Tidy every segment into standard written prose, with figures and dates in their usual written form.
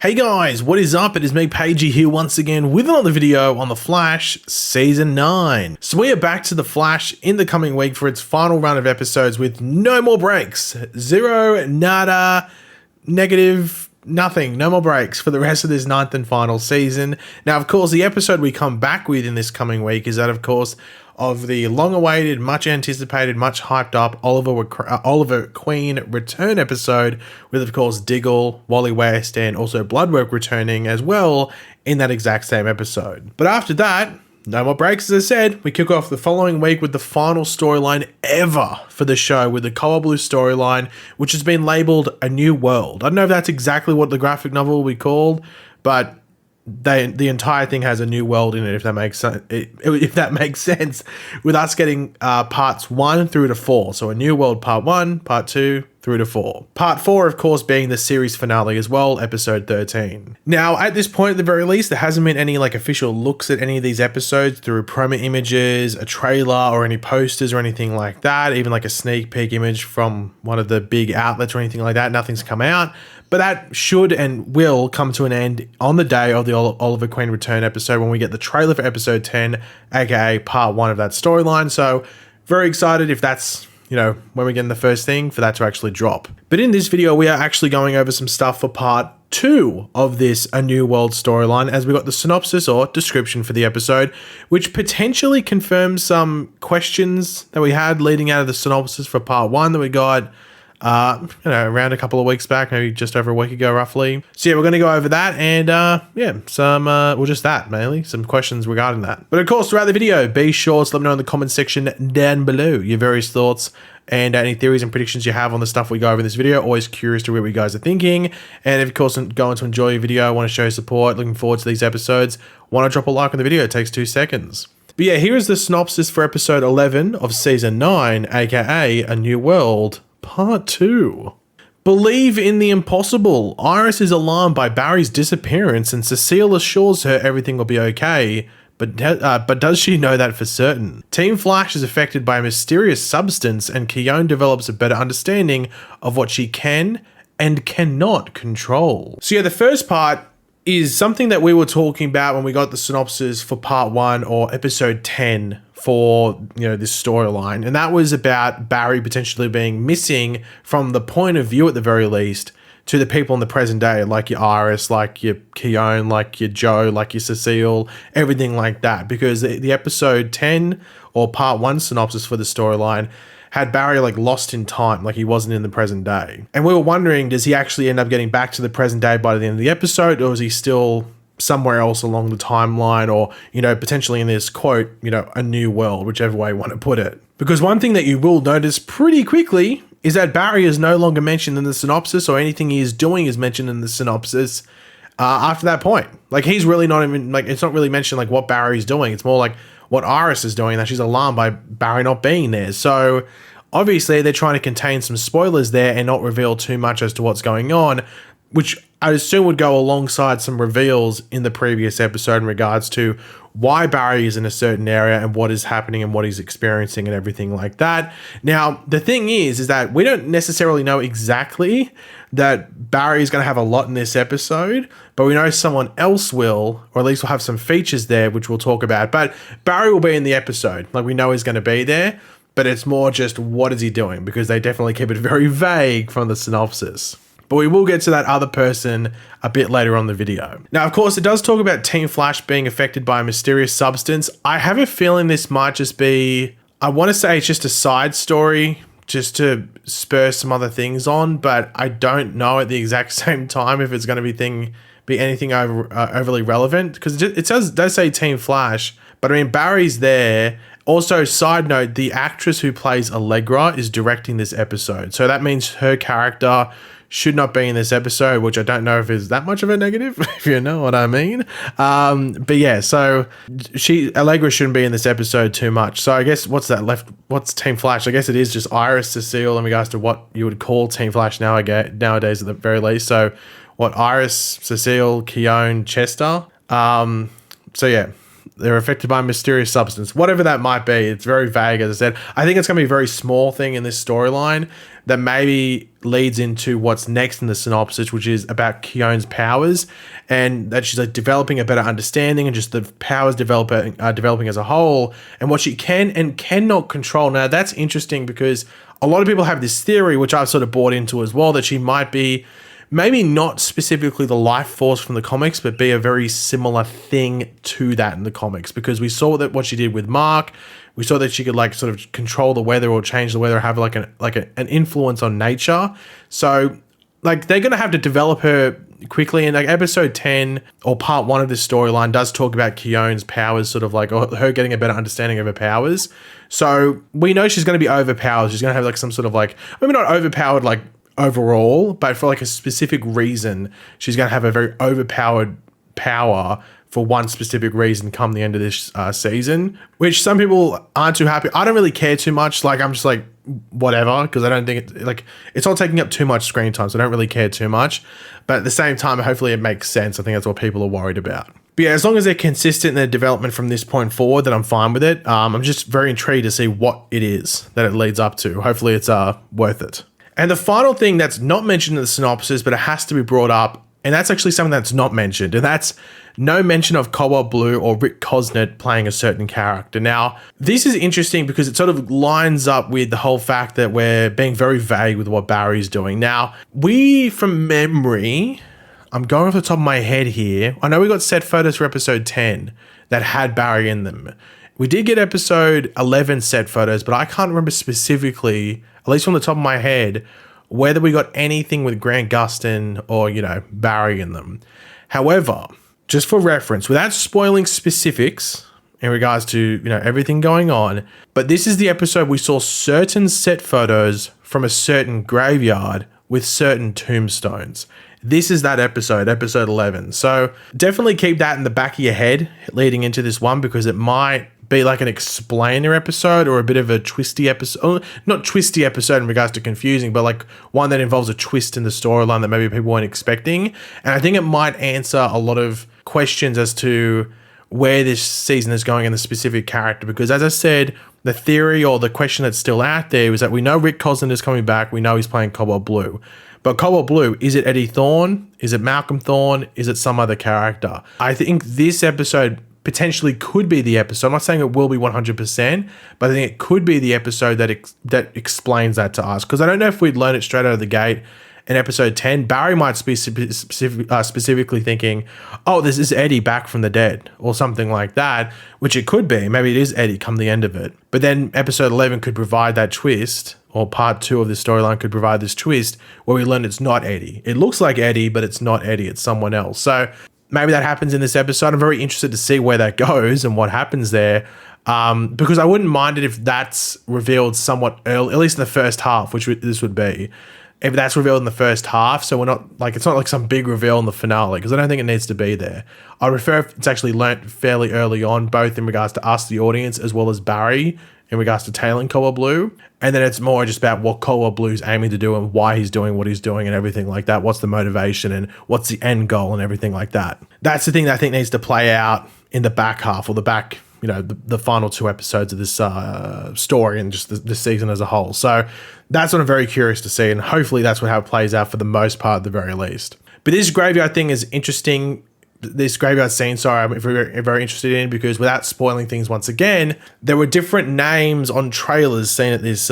Hey guys, what is up? It is me, Pagey, here once again with another video on The Flash Season 9. So we are back to The Flash in the coming week for its final run of episodes with no more breaks. Zero, nada, negative, nothing. No more breaks for the rest of this ninth and final season. Now, of course, the episode we come back with in this coming week is that, of course, of the long-awaited, much-anticipated, much-hyped-up Oliver Queen return episode with, of course, Diggle, Wally West, and also Bloodwork returning as well in that exact same episode. But after that, no more breaks, as I said. We kick off the following week with the final storyline ever for the show with the Cobalt Blue storyline, which has been labeled A New World. I don't know if that's exactly what the graphic novel will be called, but the entire thing has a new world in it, if that makes sense. If that makes sense, with us getting parts 1 through to 4. So a new world part 1, part 2 through to 4. Part 4, of course, being the series finale as well, episode 13. Now, at this point, at the very least, there hasn't been any official looks at any of these episodes through promo images, a trailer, or any posters or anything like that. Even a sneak peek image from one of the big outlets or anything like that. Nothing's come out. But that should and will come to an end on the day of the Oliver Queen return episode when we get the trailer for episode 10, aka part 1 of that storyline. So very excited if that's, when we get in the first thing for that to actually drop. But in this video, we are actually going over some stuff for part 2 of this A New World storyline, as we got the synopsis or description for the episode, which potentially confirms some questions that we had leading out of the synopsis for part 1 that we got around a couple of weeks back, maybe just over a week ago, roughly. So yeah, we're going to go over that and, just that, mainly. Some questions regarding that. But of course, throughout the video, be sure to let me know in the comment section down below your various thoughts and any theories and predictions you have on the stuff we go over in this video. Always curious to hear what you guys are thinking. And of course, going to enjoy your video, I want to show support, looking forward to these episodes. Want to drop a like on the video, it takes 2 seconds. But yeah, here is the synopsis for episode 11 of season 9, aka A New World, Part 2. Believe in the impossible. Iris is alarmed by Barry's disappearance and Cecile assures her everything will be okay, but does she know that for certain? Team Flash is affected by a mysterious substance and Thawne develops a better understanding of what she can and cannot control. So yeah, the first part is something that we were talking about when we got the synopsis for part 1 or episode 10 for, this storyline. And that was about Barry potentially being missing from the point of view, at the very least, to the people in the present day, like your Iris, like your Thawne, like your Joe, like your Cecile, everything like that. Because the episode 10 or part 1 synopsis for the storyline had Barry lost in time, he wasn't in the present day. And we were wondering, does he actually end up getting back to the present day by the end of the episode, or is he still somewhere else along the timeline, or, potentially in this quote, a new world, whichever way you want to put it. Because one thing that you will notice pretty quickly is that Barry is no longer mentioned in the synopsis, or anything he is doing is mentioned in the synopsis after that point. He's really not even, it's not really mentioned what Barry's doing. It's more what Iris is doing, that she's alarmed by Barry not being there. So obviously they're trying to contain some spoilers there and not reveal too much as to what's going on, which I assume would go alongside some reveals in the previous episode in regards to why Barry is in a certain area and what is happening and what he's experiencing and everything like that. Now, the thing is that we don't necessarily know exactly that Barry is going to have a lot in this episode, but we know someone else will, or at least we'll have some features there, which we'll talk about. But Barry will be in the episode. We know he's going to be there, but it's more just what is he doing, because they definitely keep it very vague from the synopsis. But we will get to that other person a bit later on in the video. Now, of course, it does talk about Team Flash being affected by a mysterious substance. I have a feeling this might just be, I want to say it's just a side story, just to spur some other things on, but I don't know at the exact same time if it's going to be anything overly relevant, because it does say Team Flash, but I mean, Barry's there. Also, side note, the actress who plays Allegra is directing this episode. So that means her character should not be in this episode, which I don't know if is that much of a negative, if you know what I mean. But yeah, so Allegra shouldn't be in this episode too much. So I guess what's Team Flash? I guess it is just Iris, Cecile, in regards to what you would call Team Flash nowadays at the very least. So what, Iris, Cecile, Thawne, Chester. So yeah, they're affected by a mysterious substance, whatever that might be. It's very vague, as I said. I think it's going to be a very small thing in this storyline, that maybe leads into what's next in the synopsis, which is about Kyon's powers, and that she's like developing a better understanding and just the powers developing as a whole, and what she can and cannot control. Now that's interesting because a lot of people have this theory, which I've sort of bought into as well, that she might be maybe not specifically the life force from the comics, but be a very similar thing to that in the comics, because we saw that what she did with Mark. We saw that she could like sort of control the weather or change the weather, have like an influence on nature. So like they're gonna have to develop her quickly. And like episode 10 or part 1 of this storyline does talk about Kyon's powers, sort of like, or her getting a better understanding of her powers. So we know she's gonna be overpowered. She's gonna have like some sort of like, maybe not overpowered like overall, but for like a specific reason, she's gonna have a very overpowered power for one specific reason come the end of this season, which some people aren't too happy. I don't really care too much. Like, I'm just like, whatever, because I don't think it's not taking up too much screen time, so I don't really care too much. But at the same time, hopefully it makes sense. I think that's what people are worried about. But yeah, as long as they're consistent in their development from this point forward, then I'm fine with it. I'm just very intrigued to see what it is that it leads up to. Hopefully it's worth it. And the final thing that's not mentioned in the synopsis, but it has to be brought up, and that's actually something that's not mentioned, and that's no mention of Cobalt Blue or Rick Cosnett playing a certain character. Now, this is interesting because it sort of lines up with the whole fact that we're being very vague with what Barry's doing. Now, we, from memory, I'm going off the top of my head here, I know we got set photos for episode 10 that had Barry in them. We did get episode 11 set photos, but I can't remember specifically, at least from the top of my head, whether we got anything with Grant Gustin or, Barry in them. However, just for reference, without spoiling specifics in regards to, everything going on, but this is the episode we saw certain set photos from a certain graveyard with certain tombstones. This is that episode 11. So definitely keep that in the back of your head leading into this one, because it might be like an explainer episode or a bit of a twisty episode. Not twisty episode in regards to confusing, but like one that involves a twist in the storyline that maybe people weren't expecting. And I think it might answer a lot of questions as to where this season is going in the specific character, because as I said, the theory or the question that's still out there is that we know Rick Cosnett is coming back. We know he's playing Cobalt Blue. But Cobalt Blue, is it Eddie Thawne? Is it Malcolm Thawne? Is it some other character? I think this episode potentially could be the episode. I'm not saying it will be 100%, but I think it could be the episode that explains that to us. Because I don't know if we'd learn it straight out of the gate in episode 10. Barry might be specifically thinking, oh, this is Eddie back from the dead or something like that, which it could be. Maybe it is Eddie come the end of it. But then episode 11 could provide that twist, or part 2 of this storyline could provide this twist where we learn it's not Eddie. It looks like Eddie, but it's not Eddie. It's someone else. So maybe that happens in this episode. I'm very interested to see where that goes and what happens there. Because I wouldn't mind it if that's revealed somewhat early, at least in the first half, which this would be. If that's revealed in the first half, so we're not like, it's not like some big reveal in the finale, because I don't think it needs to be there. I prefer if it's actually learnt fairly early on, both in regards to us, the audience, as well as Barry, in regards to tailing Cobalt Blue. And then it's more just about what Cobalt Blue's aiming to do and why he's doing what he's doing and everything like that. What's the motivation and what's the end goal and everything like that. That's the thing that I think needs to play out in the back half, or the back, the final 2 episodes of this story and just this season as a whole. So that's what I'm very curious to see, and hopefully that's how it plays out for the most part at the very least. But this graveyard thing is interesting. This graveyard scene, I'm very, very interested in, because without spoiling things once again, there were different names on trailers seen at this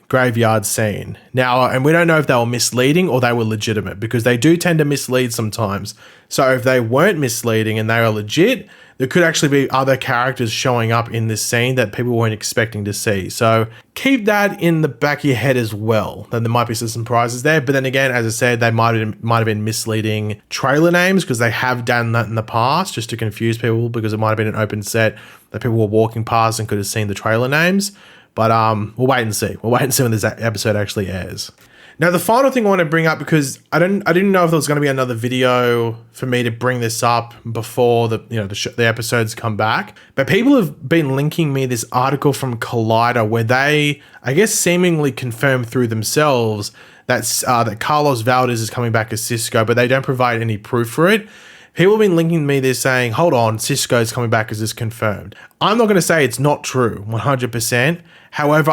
graveyard scene. Now, and we don't know if they were misleading or they were legitimate, because they do tend to mislead sometimes. So if they weren't misleading and they are legit, there could actually be other characters showing up in this scene that people weren't expecting to see. So keep that in the back of your head as well. Then there might be some surprises there. But then again, as I said, they might have been misleading trailer names, because they have done that in the past just to confuse people, because it might have been an open set that people were walking past and could have seen the trailer names. But we'll wait and see. We'll wait and see when this episode actually airs. Now, the final thing I want to bring up, because I didn't know if there was going to be another video for me to bring this up before the episodes come back, but people have been linking me this article from Collider where they, I guess, seemingly confirmed through themselves that Carlos Valdez is coming back as Cisco, but they don't provide any proof for it. People have been linking me this saying, hold on, Cisco's coming back, is this confirmed? I'm not going to say it's not true 100%. However,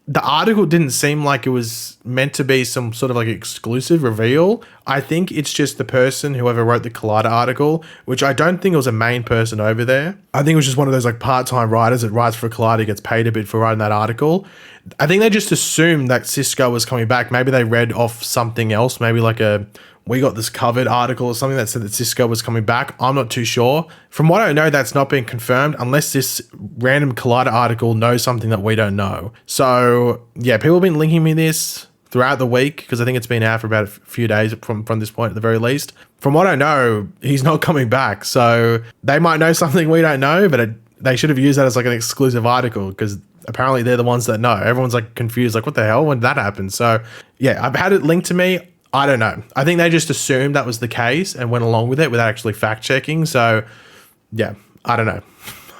the article didn't seem like it was meant to be some sort of like exclusive reveal. I think it's just the person, whoever wrote the Collider article, which I don't think it was a main person over there. I think it was just one of those like part-time writers that writes for Collider, gets paid a bit for writing that article. I think they just assumed that Cisco was coming back. Maybe they read off something else, maybe like a "we got this covered" article or something that said that Cisco was coming back. I'm not too sure. From what I know, that's not been confirmed unless this random Collider article knows something that we don't know. So yeah, people have been linking me this throughout the week because I think it's been out for about a few days from this point at the very least. From what I know, he's not coming back. So they might know something we don't know, but they should have used that as like an exclusive article because apparently they're the ones that know. Everyone's like confused, like what the hell, when did that happen? So yeah, I've had it linked to me. I don't know. I think they just assumed that was the case and went along with it without actually fact checking. So yeah, I don't know.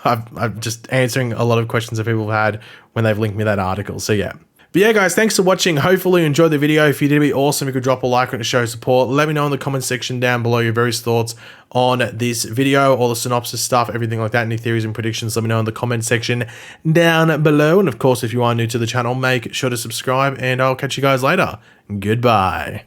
I'm just answering a lot of questions that people have had when they've linked me that article. So yeah. But yeah, guys, thanks for watching. Hopefully you enjoyed the video. If you did, it'd be awesome if you could drop a like on it to show support. Let me know in the comment section down below your various thoughts on this video, all the synopsis stuff, everything like that. Any theories and predictions, let me know in the comment section down below. And of course, if you are new to the channel, make sure to subscribe and I'll catch you guys later. Goodbye.